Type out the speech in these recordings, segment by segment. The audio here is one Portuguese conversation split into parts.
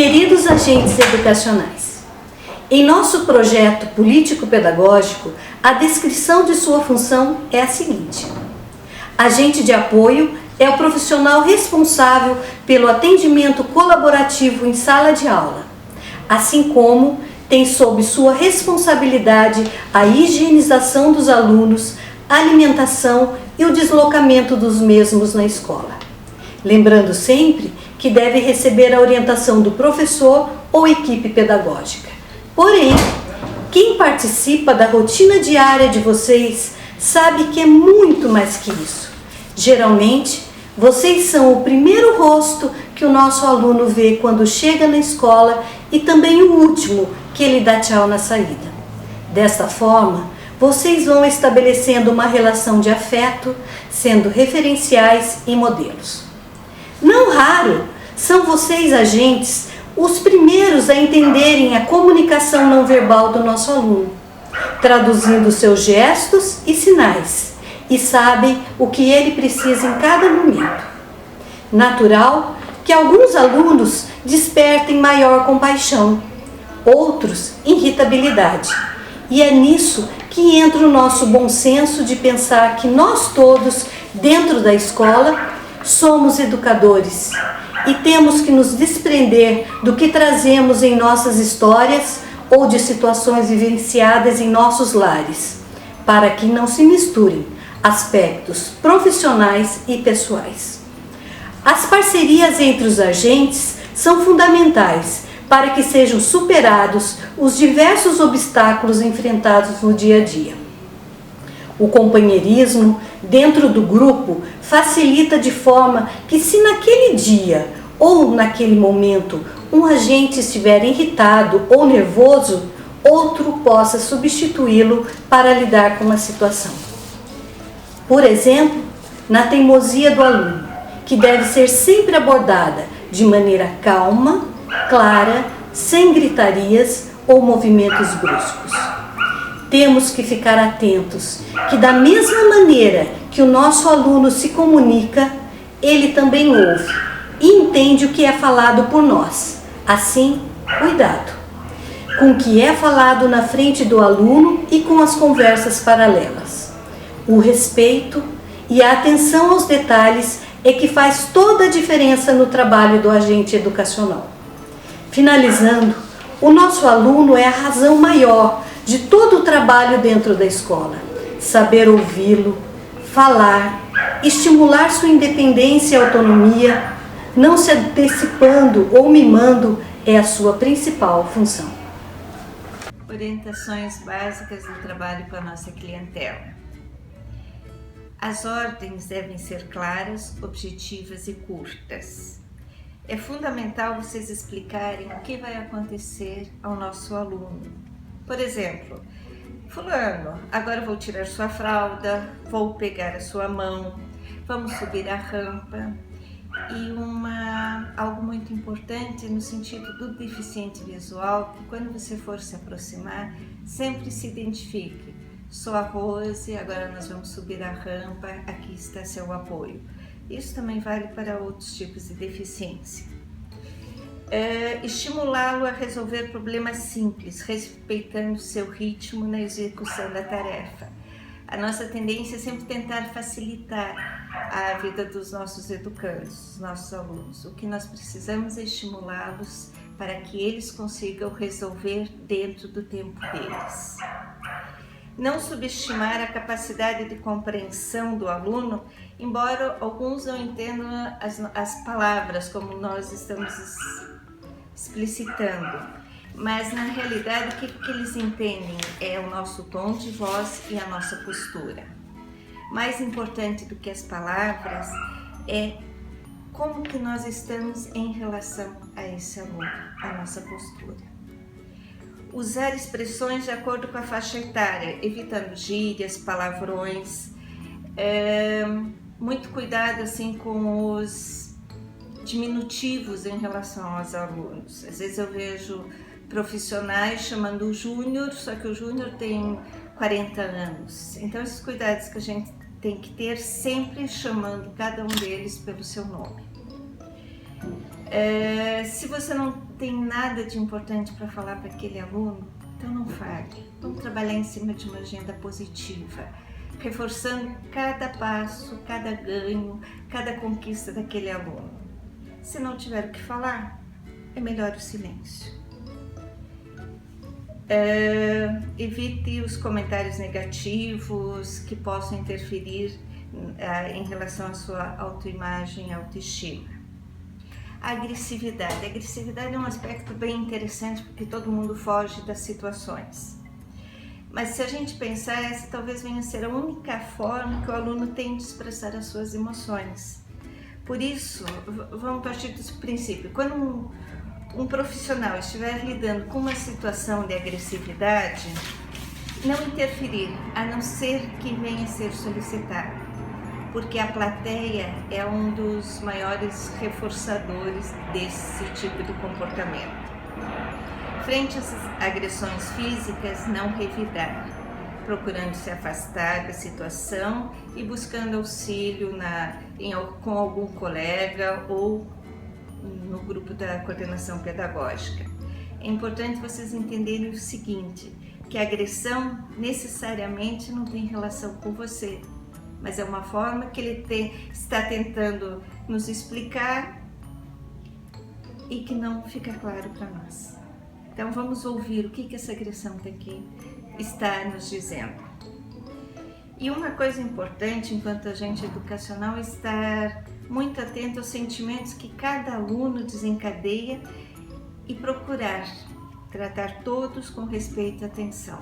Queridos agentes educacionais, em nosso projeto político-pedagógico, a descrição de sua função é a seguinte: agente de apoio é o profissional responsável pelo atendimento colaborativo em sala de aula, assim como tem sob sua responsabilidade a higienização dos alunos, a alimentação e o deslocamento dos mesmos na escola. Lembrando sempre que deve receber a orientação do professor ou equipe pedagógica. Porém, quem participa da rotina diária de vocês sabe que é muito mais que isso. Geralmente, vocês são o primeiro rosto que o nosso aluno vê quando chega na escola e também o último que ele dá tchau na saída. Desta forma, vocês vão estabelecendo uma relação de afeto, sendo referenciais e modelos. Não raro, são vocês, agentes, os primeiros a entenderem a comunicação não verbal do nosso aluno, traduzindo seus gestos e sinais, e sabem o que ele precisa em cada momento. Natural que alguns alunos despertem maior compaixão, outros irritabilidade, e é nisso que entra o nosso bom senso de pensar que nós todos, dentro da escola, somos educadores e temos que nos desprender do que trazemos em nossas histórias ou de situações vivenciadas em nossos lares, para que não se misturem aspectos profissionais e pessoais. As parcerias entre os agentes são fundamentais para que sejam superados os diversos obstáculos enfrentados no dia a dia. O companheirismo dentro do grupo facilita de forma que, se naquele dia ou naquele momento um agente estiver irritado ou nervoso, outro possa substituí-lo para lidar com a situação. Por exemplo, na teimosia do aluno, que deve ser sempre abordada de maneira calma, clara, sem gritarias ou movimentos bruscos. Temos que ficar atentos que, da mesma maneira que o nosso aluno se comunica, ele também ouve e entende o que é falado por nós. Assim, cuidado com o que é falado na frente do aluno e com as conversas paralelas. O respeito e a atenção aos detalhes é que faz toda a diferença no trabalho do agente educacional. Finalizando, o nosso aluno é a razão maior de todo o trabalho dentro da escola. Saber ouvi-lo, falar, estimular sua independência e autonomia, não se antecipando ou mimando, é a sua principal função. Orientações básicas do trabalho com a nossa clientela. As ordens devem ser claras, objetivas e curtas. É fundamental vocês explicarem o que vai acontecer ao nosso aluno. Por exemplo, fulano, agora vou tirar sua fralda, vou pegar a sua mão, vamos subir a rampa. E algo muito importante no sentido do deficiente visual, que quando você for se aproximar, sempre se identifique. Sou a Rose, agora nós vamos subir a rampa, aqui está seu apoio. Isso também vale para outros tipos de deficiência. Estimulá-lo a resolver problemas simples, respeitando seu ritmo na execução da tarefa. A nossa tendência é sempre tentar facilitar a vida dos nossos educandos, dos nossos alunos. O que nós precisamos é estimulá-los para que eles consigam resolver dentro do tempo deles. Não subestimar a capacidade de compreensão do aluno, embora alguns não entendam as palavras como nós estamos explicitando. Mas na realidade o que eles entendem é o nosso tom de voz e a nossa postura. Mais importante do que as palavras é como que nós estamos em relação a esse aluno, a nossa postura. Usar expressões de acordo com a faixa etária, evitando gírias, palavrões. Muito cuidado assim com os diminutivos em relação aos alunos. Às vezes eu vejo profissionais chamando o júnior, só que o júnior tem 40 anos. Então esses cuidados que a gente tem que ter sempre chamando cada um deles pelo seu nome. Se você não tem nada de importante para falar para aquele aluno, então não fale. Vamos trabalhar em cima de uma agenda positiva, reforçando cada passo, cada ganho, cada conquista daquele aluno. Se não tiver o que falar, é melhor o silêncio. Evite os comentários negativos que possam interferir em relação à sua autoimagem e autoestima. A agressividade. A agressividade é um aspecto bem interessante porque todo mundo foge das situações. Mas se a gente pensar, essa talvez venha a ser a única forma que o aluno tem de expressar as suas emoções. Por isso, vamos partir do princípio. Quando um profissional estiver lidando com uma situação de agressividade, não interferir, a não ser que venha a ser solicitado. Porque a plateia é um dos maiores reforçadores desse tipo de comportamento. Frente às agressões físicas, não revidar, procurando se afastar da situação e buscando auxílio com algum colega ou no grupo da coordenação pedagógica. É importante vocês entenderem o seguinte, que a agressão necessariamente não tem relação com você, mas é uma forma que ele está tentando nos explicar e que não fica claro para nós. Então vamos ouvir o que essa agressão tem que estar nos dizendo. E uma coisa importante enquanto agente educacional é estar muito atento aos sentimentos que cada aluno desencadeia e procurar tratar todos com respeito e atenção.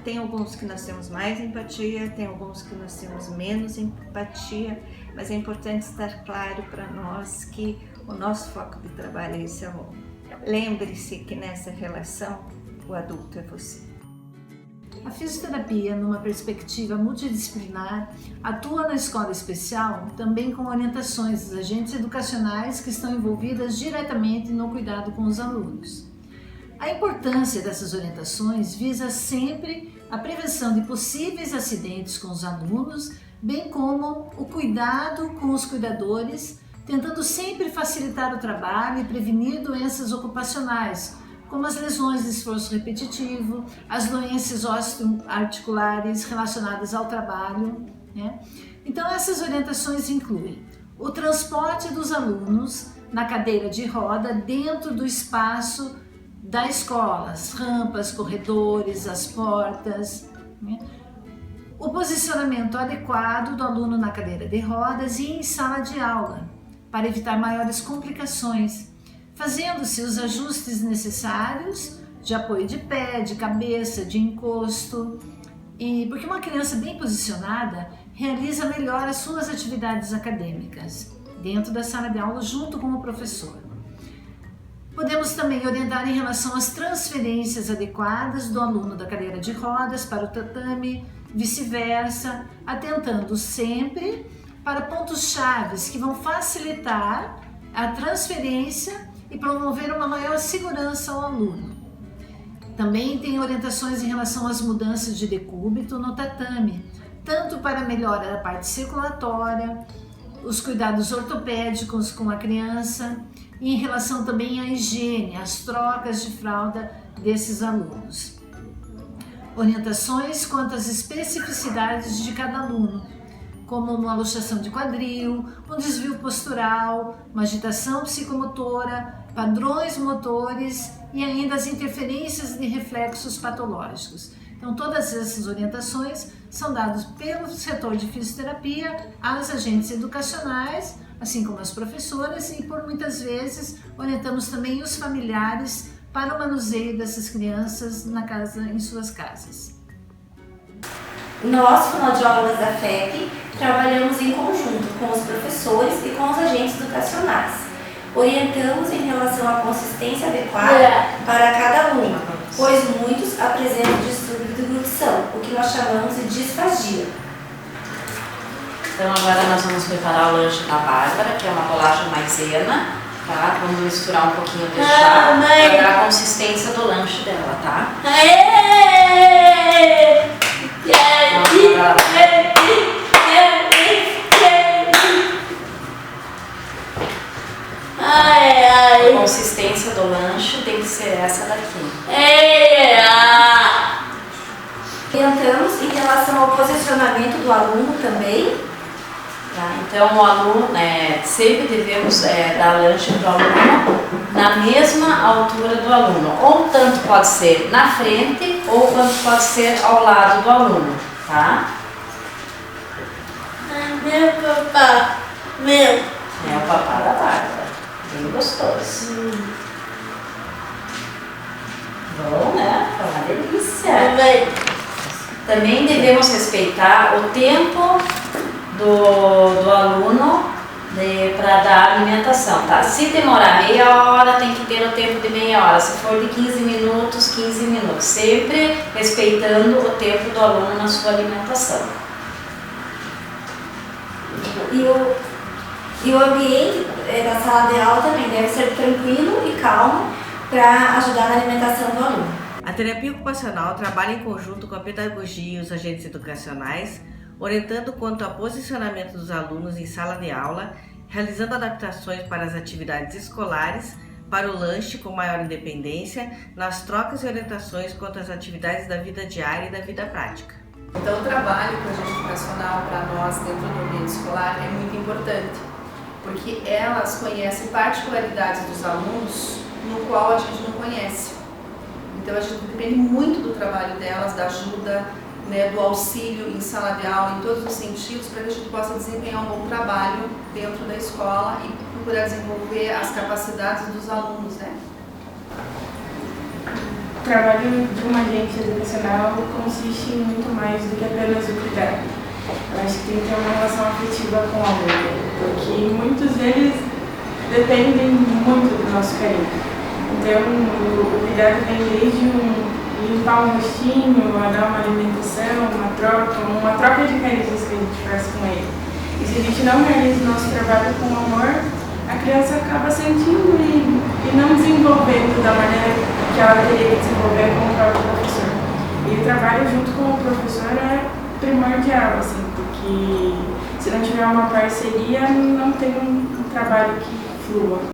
Tem alguns que nós temos mais empatia, tem alguns que nós temos menos empatia, mas é importante estar claro para nós que o nosso foco de trabalho é esse aluno. Lembre-se que nessa relação o adulto é você. A fisioterapia, numa perspectiva multidisciplinar, atua na escola especial também com orientações dos agentes educacionais que estão envolvidas diretamente no cuidado com os alunos. A importância dessas orientações visa sempre a prevenção de possíveis acidentes com os alunos, bem como o cuidado com os cuidadores, tentando sempre facilitar o trabalho e prevenir doenças ocupacionais, como as lesões de esforço repetitivo, as doenças osteoarticulares relacionadas ao trabalho, né? Então essas orientações incluem o transporte dos alunos na cadeira de roda dentro do espaço da escola, as rampas, corredores, as portas, né? O posicionamento adequado do aluno na cadeira de rodas e em sala de aula, para evitar maiores complicações, fazendo-se os ajustes necessários de apoio de pé, de cabeça, de encosto, e porque uma criança bem posicionada realiza melhor as suas atividades acadêmicas dentro da sala de aula junto com o professor. Podemos também orientar em relação às transferências adequadas do aluno da cadeira de rodas para o tatame, vice-versa, atentando sempre para pontos chaves que vão facilitar a transferência e promover uma maior segurança ao aluno. Também tem orientações em relação às mudanças de decúbito no tatame, tanto para melhorar a parte circulatória, os cuidados ortopédicos com a criança e em relação também à higiene, às trocas de fralda desses alunos. Orientações quanto às especificidades de cada aluno, como uma luxação de quadril, um desvio postural, uma agitação psicomotora, padrões motores e ainda as interferências de reflexos patológicos. Então, todas essas orientações são dadas pelo setor de fisioterapia aos agentes educacionais, assim como as professoras, e por muitas vezes orientamos também os familiares para o manuseio dessas crianças em suas casas. Nós, fonoaudiólogas da FEP, trabalhamos em conjunto com os professores e com os agentes educacionais. Orientamos em relação à consistência adequada para cada aluno, pois muitos apresentam distúrbio de deglutição, o que nós chamamos de disfagia. Então agora nós vamos preparar o lanche da Bárbara, que é uma bolacha maisena, tá? Vamos misturar um pouquinho de chá para dar a consistência do lanche dela, tá? consistência do lanche tem que ser essa daqui. Orientamos em relação ao posicionamento do aluno também. Tá? Então, o aluno, sempre devemos dar lanche para o aluno na mesma altura do aluno. Ou tanto pode ser na frente, ou quanto pode ser ao lado do aluno. Tá? Meu papá, meu. É o papá da Bárbara. Bem gostoso. Bom, né? Foi uma delícia. Mamãe. Também devemos respeitar o tempo do aluno para dar alimentação, tá? Se demorar meia hora, tem que ter o tempo de meia hora. Se for de 15 minutos, 15 minutos. Sempre respeitando o tempo do aluno na sua alimentação. E o ambiente da sala de aula também deve ser tranquilo e calmo para ajudar na alimentação do aluno. A terapia ocupacional trabalha em conjunto com a pedagogia e os agentes educacionais, orientando quanto ao posicionamento dos alunos em sala de aula, realizando adaptações para as atividades escolares, para o lanche com maior independência, nas trocas e orientações quanto às atividades da vida diária e da vida prática. Então, o trabalho com o agente educacional para nós dentro do ambiente escolar é muito importante, porque elas conhecem particularidades dos alunos no qual a gente não conhece. Então, a gente depende muito do trabalho delas, da ajuda, do auxílio em sala de aula, em todos os sentidos, para que a gente possa desempenhar um bom trabalho dentro da escola e procurar desenvolver as capacidades dos alunos, né? O trabalho de um agente educacional consiste em muito mais do que apenas o cuidado. Eu acho que tem que ter uma relação afetiva com o aluno, porque muitos deles dependem muito do nosso carinho. Então, o cuidado vem desde limpar um rostinho, a dar uma alimentação, uma troca de carícias que a gente faz com ele. E se a gente não realiza o nosso trabalho com amor, a criança acaba sentindo e não desenvolvendo da maneira que ela teria que desenvolver com o próprio professor. E o trabalho junto com o professor é primordial, assim, porque se não tiver uma parceria, não tem um trabalho que flua.